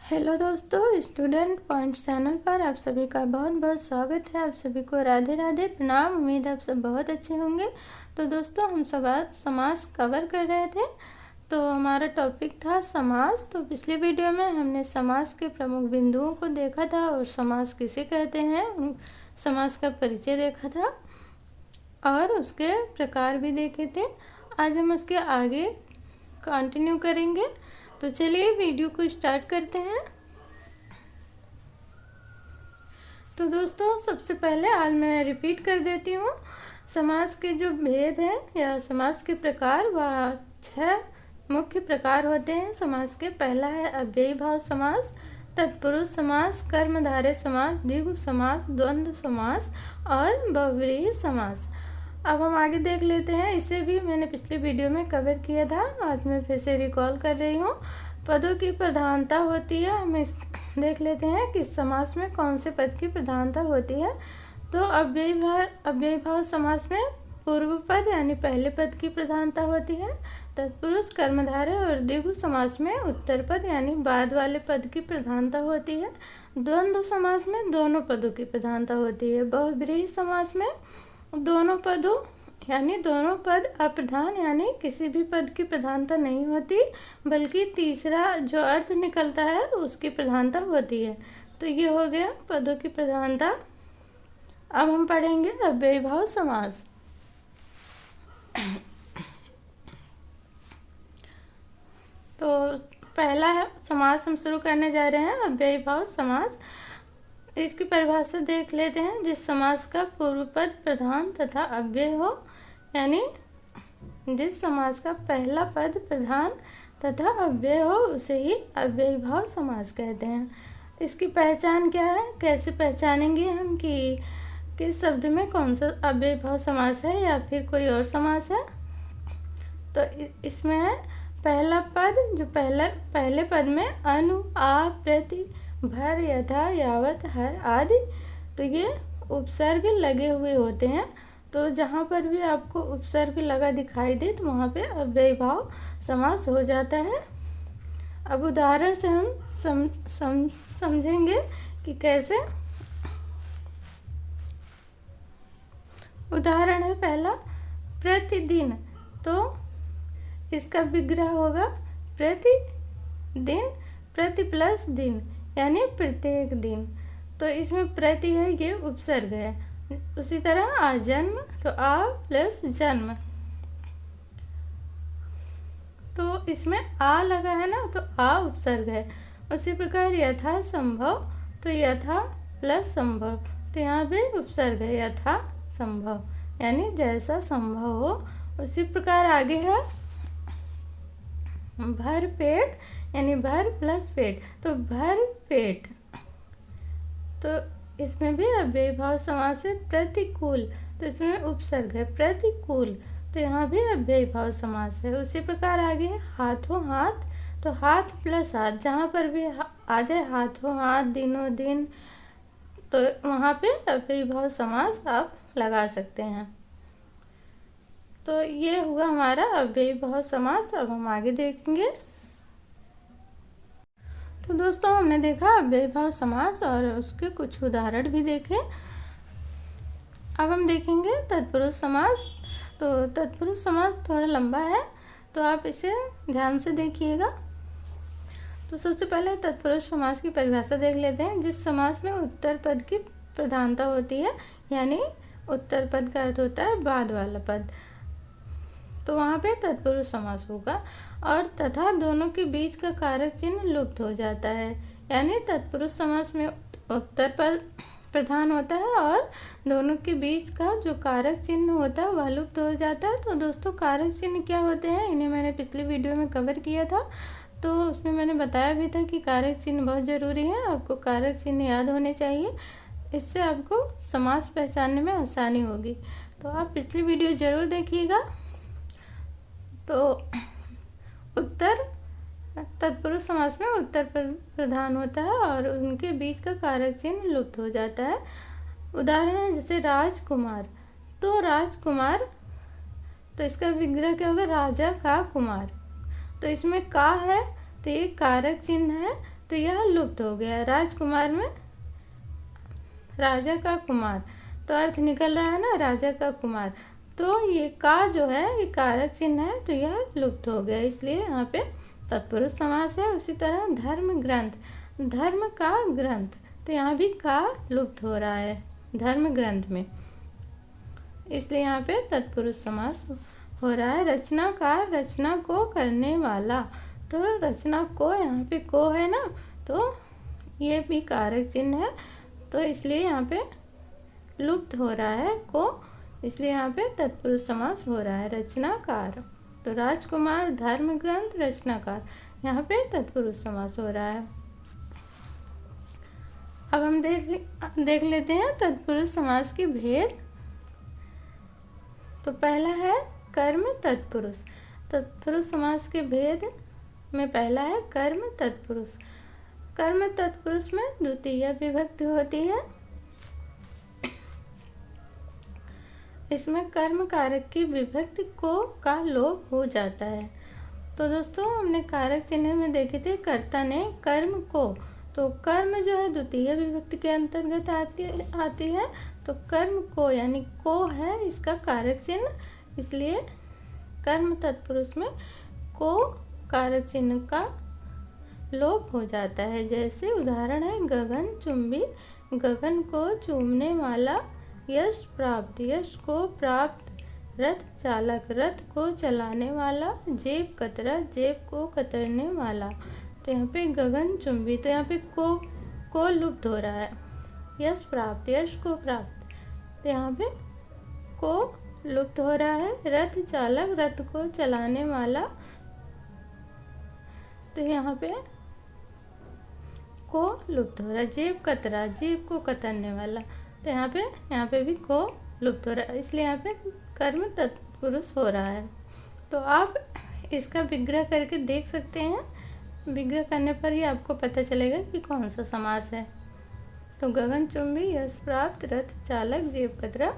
Hello दोस्तों, student point channel पर आप सभी का बहुत बहुत स्वागत है। आप सभी को राधे राधे, प्रणाम। उम्मीद है आप सब बहुत अच्छे होंगे। तो दोस्तों, हम सब आज समास कवर कर रहे थे। तो हमारा टॉपिक था समास। तो पिछले वीडियो में हमने समास के प्रमुख बिंदुओं को देखा था और समास किसे कहते हैं, समास का परिचय देखा था और उसके प्रकार भी देखे थे। आज हम उसके आगे कंटिन्यू करेंगे। तो चलिए वीडियो को स्टार्ट करते हैं। तो दोस्तों, सबसे पहले आज मैं रिपीट कर देती हूँ। समास के जो भेद हैं या समास के प्रकार, वह 6 मुख्य प्रकार होते हैं समास के। पहला है अव्ययी भाव समास, तत्पुरुष समास, कर्मधारय समास, द्विगु समास, द्वंद्व समास और बहुव्रीहि समास। अब हम आगे देख लेते हैं। इसे भी मैंने पिछले वीडियो में कवर किया था, आज मैं फिर से रिकॉल कर रही हूँ। पदों की प्रधानता होती है। हम देख लेते हैं कि समास में कौन से पद की प्रधानता होती है। तो अव्ययी भाव समास में पूर्व पद यानी पहले पद की प्रधानता होती है। तत्पुरुष, कर्मधारय और द्विगु समास में उत्तर पद यानी बाद वाले पद की प्रधानता होती है। द्वंद्व समास में दोनों पदों की प्रधानता होती है। बहुव्रीहि समास में दोनों पद अप्रधान यानी किसी भी पद की प्रधानता नहीं होती, बल्कि तीसरा जो अर्थ निकलता है उसकी प्रधानता होती है। तो ये हो गया पदों की प्रधानता। अब हम पढ़ेंगे अव्ययी भाव समास। तो पहला समास हम शुरू करने जा रहे हैं, अव्ययी भाव समास। इसकी परिभाषा देख लेते हैं। जिस समास का पूर्व पद प्रधान तथा अव्यय हो, यानी जिस समास का पहला पद प्रधान तथा अव्यय हो, उसे ही अव्ययी भाव समास कहते हैं। इसकी पहचान क्या है, कैसे पहचानेंगे हम कि किस शब्द में कौन सा अव्ययी भाव समास है या फिर कोई और समास है। तो इसमें है पहला पद, जो पहले पद में अनु, आ, प्रति, भर, यथा, यावत, हर आदि, तो ये उपसर्ग लगे हुए होते हैं। तो जहाँ पर भी आपको उपसर्ग लगा दिखाई दे तो वहाँ पे अव्ययी भाव समास हो जाता है। अब उदाहरण से हम समझेंगे कि कैसे। उदाहरण है पहला, प्रतिदिन। तो इसका विग्रह होगा प्रतिदिन, प्रति प्लस दिन यानी प्रत्येक दिन। तो इसमें प्रति है, ये उपसर्ग है। उसी तरह आजन्म, तो आ प्लस जन्म, तो इसमें आ लगा है ना, तो आ उपसर्ग है। उसी प्रकार यथा संभव, तो यथा प्लस संभव, तो यहाँ पे उपसर्ग है, यथा संभव यानी जैसा संभव हो। उसी प्रकार आगे है भर पेट, यानी भर प्लस पेट, तो भर पेट। तो इसमें भी अव्ययी भाव समास है। प्रतिकूल, तो इसमें उपसर्ग है प्रतिकूल, तो यहाँ भी अव्ययी भाव समास है। उसी प्रकार आगे है हाथों हाथ, तो हाथ प्लस हाथ, जहाँ पर भी आ जाए हाथों हाथ, दिनों दिन, तो वहाँ पे अव्ययी भाव समास आप लगा सकते हैं। तो ये हुआ हमारा अव्ययी भाव समास। अब हम आगे देखेंगे। तो दोस्तों, हमने देखा अव्ययी भाव समास और उसके कुछ उदाहरण भी देखे। अब हम देखेंगे तत्पुरुष समास। तो तत्पुरुष समास थोड़ा लंबा है, तो आप इसे ध्यान से देखिएगा। तो सबसे पहले तत्पुरुष समास की परिभाषा देख लेते हैं। जिस समास में उत्तर पद की प्रधानता होती है, यानी उत्तर पद का अर्थ होता है बाद वाला पद, तो वहाँ पे तत्पुरुष समास होगा। और तथा दोनों के बीच का कारक चिन्ह लुप्त हो जाता है, यानी तत्पुरुष समास में उत्तर पद प्रधान होता है और दोनों के बीच का जो कारक चिन्ह होता है वह लुप्त हो जाता है। तो दोस्तों, कारक चिन्ह क्या होते हैं, इन्हें मैंने पिछले वीडियो में कवर किया था। तो उसमें मैंने बताया भी था कि कारक चिन्ह बहुत ज़रूरी है, आपको कारक चिन्ह याद होने चाहिए। इससे आपको समास पहचानने में आसानी होगी। तो आप पिछली वीडियो ज़रूर देखिएगा। तो उत्तर तत्पुरुष समास में उत्तर प्रधान होता है और उनके बीच का कारक चिन्ह लुप्त हो जाता है। उदाहरण है जैसे राजकुमार, तो राजकुमार, तो इसका विग्रह क्या होगा, राजा का कुमार। तो इसमें का है, तो ये कारक चिन्ह है, तो यह लुप्त हो गया। राजकुमार में राजा का कुमार, तो अर्थ निकल रहा है ना राजा का कुमार, तो ये का जो है ये कारक चिन्ह है, तो यह लुप्त हो गया, इसलिए यहाँ पे तत्पुरुष समास है। उसी तरह धर्म ग्रंथ, धर्म का ग्रंथ, तो यहाँ भी का लुप्त हो रहा है धर्म ग्रंथ में, इसलिए यहाँ पे तत्पुरुष समास हो रहा है। रचनाकार, रचना को करने वाला, तो रचना को, यहाँ पे को है ना, तो ये भी कारक चिन्ह है, तो इसलिए यहाँ पे लुप्त हो रहा है को, इसलिए यहाँ पे तत्पुरुष समास हो रहा है। रचनाकार, तो राजकुमार, धर्म ग्रंथ, रचनाकार, यहाँ पे तत्पुरुष समास हो रहा है। अब हम देख लेते हैं तत्पुरुष समास के भेद। तो पहला है कर्म तत्पुरुष। तत्पुरुष समास के भेद में पहला है कर्म तत्पुरुष। कर्म तत्पुरुष में द्वितीय विभक्ति होती है। इसमें कर्म कारक की विभक्ति को का लोप हो जाता है। तो दोस्तों हमने कारक चिन्ह में देखे थे कर्ता ने कर्म को, तो कर्म जो है द्वितीय विभक्ति के अंतर्गत आती है, तो कर्म को यानी को है इसका कारक चिन्ह, इसलिए कर्म तत्पुरुष में को कारक चिन्ह का लोप हो जाता है। जैसे उदाहरण है गगन चुंबी, गगन को चूमने वाला, यश प्राप्त, यश को प्राप्त, रथ चालक, रथ को चलाने वाला, जेब कतरा, जेब को कतरने वाला। तो यहाँ पे गगन चुंबी, तो यहाँ पे को लुप्त हो रहा है। यश प्राप्त, यश को प्राप्त, तो यहाँ पे को लुप्त हो रहा है। रथ चालक, रथ को चलाने वाला, तो यहाँ पे को लुप्त हो रहा है। जेब कतरा, जेब को कतरने वाला, तो यहाँ पे भी को लुप्त हो रहा है, इसलिए यहाँ पे कर्म तत्पुरुष हो रहा है। तो आप इसका विग्रह करके देख सकते हैं, विग्रह करने पर ही आपको पता चलेगा कि कौन सा समास है। तो गगन चुंबी, यश प्राप्त, रथ चालक, जेब कतरा,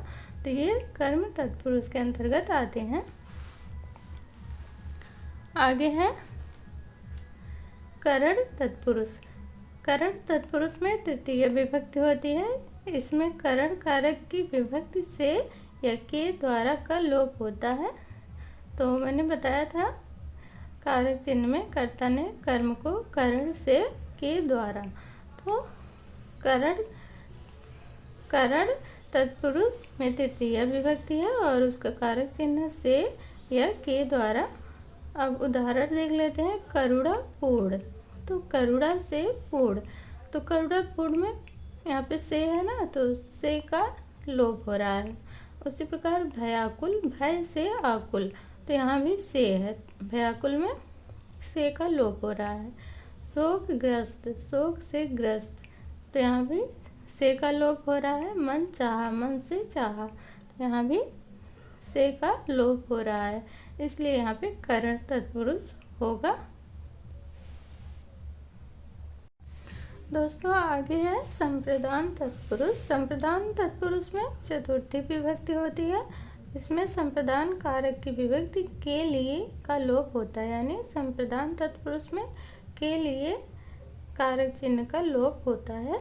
तो ये कर्म तत्पुरुष के अंतर्गत आते हैं। आगे है करण तत्पुरुष। करण तत्पुरुष में तृतीय विभक्ति होती है। इसमें करण कारक की विभक्ति से या के द्वारा का लोप होता है। तो मैंने बताया था कारक चिन्ह में कर्ता ने कर्म को करण से के द्वारा, तो करण तत्पुरुष में तृतीय विभक्ति है और उसका कारक चिन्ह से या के द्वारा। अब उदाहरण देख लेते हैं। करुणा पूर्ण, तो करुणा से पूर्ण, तो करुणा पूर्ण में यहाँ पे से है ना, तो से का लोप हो रहा है। उसी प्रकार भयाकुल, भय से आकुल, तो यहाँ भी से है, भयाकुल में से का लोप हो रहा है। शोकग्रस्त, शोक से ग्रस्त, तो यहाँ भी से का लोप हो रहा है। मन चाहा, मन से चाहा, तो यहाँ भी से का लोप हो रहा है, इसलिए यहाँ पे करण तत्पुरुष होगा। दोस्तों आगे है संप्रदान तत्पुरुष। संप्रदान तत्पुरुष में चतुर्थी विभक्ति होती है। इसमें संप्रदान कारक की विभक्ति के लिए का लोप होता है, यानी संप्रदान तत्पुरुष में के लिए कारक चिन्ह का लोप होता है।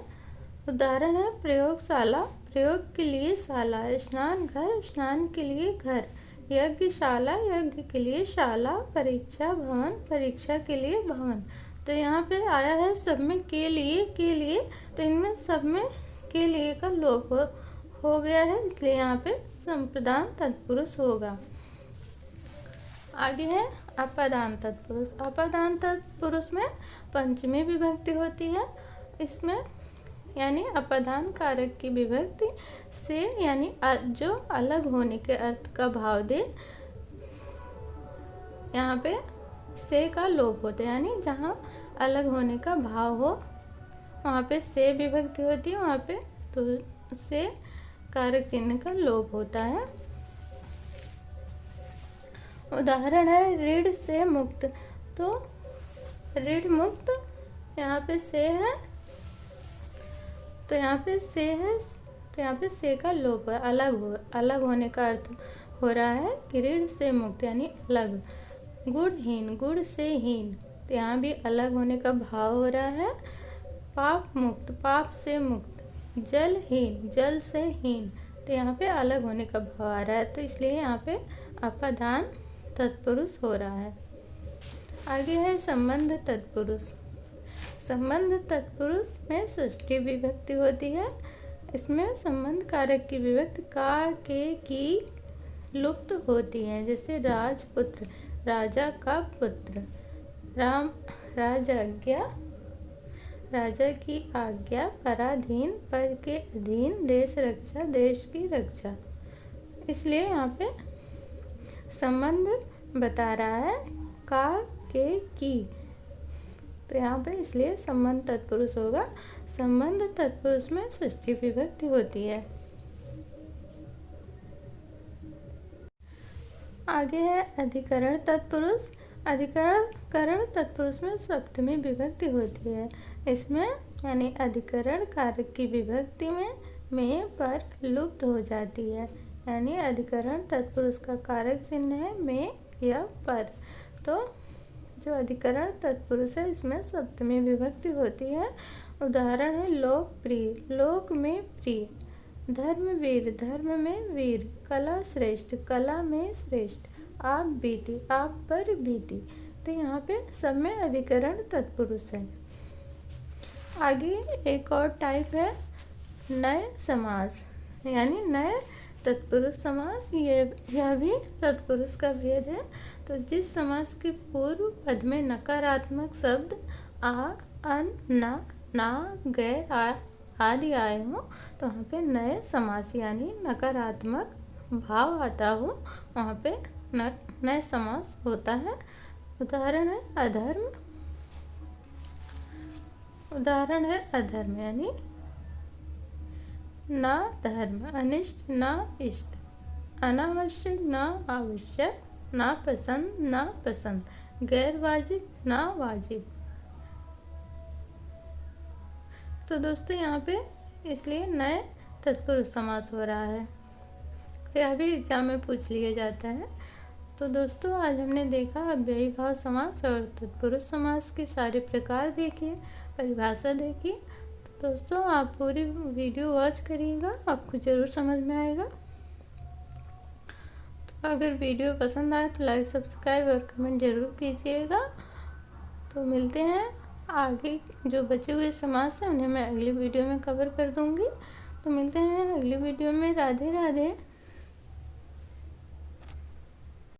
उदाहरण है प्रयोगशाला, प्रयोग के लिए शाला, स्नान घर, स्नान के लिए घर, यज्ञशाला, यज्ञ के लिए शाला, परीक्षा भवन, परीक्षा के लिए भवन। तो यहाँ पे आया है सब में के लिए, तो इनमें सब में के लिए का लोप हो गया है, इसलिए यहाँ पे संप्रदान तत्पुरुष होगा। आगे है अपादान तत्पुरुष। अपादान तत्पुरुष में पंचमी विभक्ति होती है। इसमें यानी अपादान कारक की विभक्ति से, यानी जो अलग होने के अर्थ का भाव दे, यहाँ पे से का लोप होता है, यानी जहाँ अलग होने का भाव हो वहाँ पे से विभक्ति होती है, वहाँ पे तो से कारक चिन्ह का लोप होता है। उदाहरण है ऋण से मुक्त, तो ऋण मुक्त यहाँ पे से है, तो यहाँ पे से है, तो यहाँ पे से का लोप है, अलग होने का अर्थ हो रहा है कि ऋण से मुक्त यानी अलग। गुणहीन, गुण से हीन, तो यहाँ भी अलग होने का भाव हो रहा है। पाप मुक्त, पाप से मुक्त। जलहीन, जल से हीन, तो यहाँ पे अलग होने का भाव आ रहा है, तो इसलिए यहाँ पे अपादान तत्पुरुष हो रहा है। आगे है संबंध तत्पुरुष। संबंध तत्पुरुष में षष्ठी विभक्ति होती है। इसमें संबंध कारक की विभक्ति का, के, की लुप्त होती हैं। जैसे राजपुत्र, राजा का पुत्र। राम, राजाज्ञा, राजा की आज्ञा। पराधीन, पर के अधीन। देश रक्षा, देश की रक्षा। इसलिए यहाँ पे संबंध बता रहा है का, के, की, तो यहाँ पे इसलिए संबंध तत्पुरुष होगा। संबंध तत्पुरुष में षष्ठी विभक्ति होती है। आगे है अधिकरण तत्पुरुष। अधिकरण तत्पुरुष में सप्तमी विभक्ति होती है। इसमें यानी अधिकरण कारक की विभक्ति में पर लुप्त हो जाती है। यानी अधिकरण तत्पुरुष का कारक चिन्ह है में या पर। तो जो अधिकरण तत्पुरुष है इसमें सप्तमी विभक्ति होती है। उदाहरण है लोकप्रिय, लोक में प्रिय। धर्मवीर, धर्म में वीर। कला श्रेष्ठ, कला में श्रेष्ठ। आप बीती, आप पर बीती। तो यहाँ पे सब में अधिकरण तत्पुरुष है। आगे एक और टाइप है नए समास, यानी नए तत्पुरुष समास। यह भी तत्पुरुष का भेद है। तो जिस समास के पूर्व पद में नकारात्मक शब्द आ, अन, ना, गैर आदि आए हो, तो वहाँ पे नए समास यानी नकारात्मक भाव आता हो, वहाँ पे नए समास होता है। उदाहरण है अधर्म, उदाहरण है अधर्म यानी ना धर्म। अनिष्ट, ना इष्ट। अनावश्यक, ना आवश्यक। ना पसंद, ना पसंद। गैर वाजिब, ना वाजिब। तो दोस्तों यहाँ पे इसलिए नए तत्पुरुष समास हो रहा है। यह भी एग्जाम में पूछ लिया जाता है। तो दोस्तों आज हमने देखा अव्ययी भाव समास और तत्पुरुष समास के सारे प्रकार देखे, परिभाषा देखी। तो दोस्तों आप पूरी वीडियो वॉच करिएगा, आपको ज़रूर समझ में आएगा। तो अगर वीडियो पसंद आए तो लाइक, सब्सक्राइब और कमेंट ज़रूर कीजिएगा। तो मिलते हैं आगे, जो बचे हुए समास हैं उन्हें मैं अगली वीडियो में कवर कर दूँगी। तो मिलते हैं अगली वीडियो में। राधे राधे।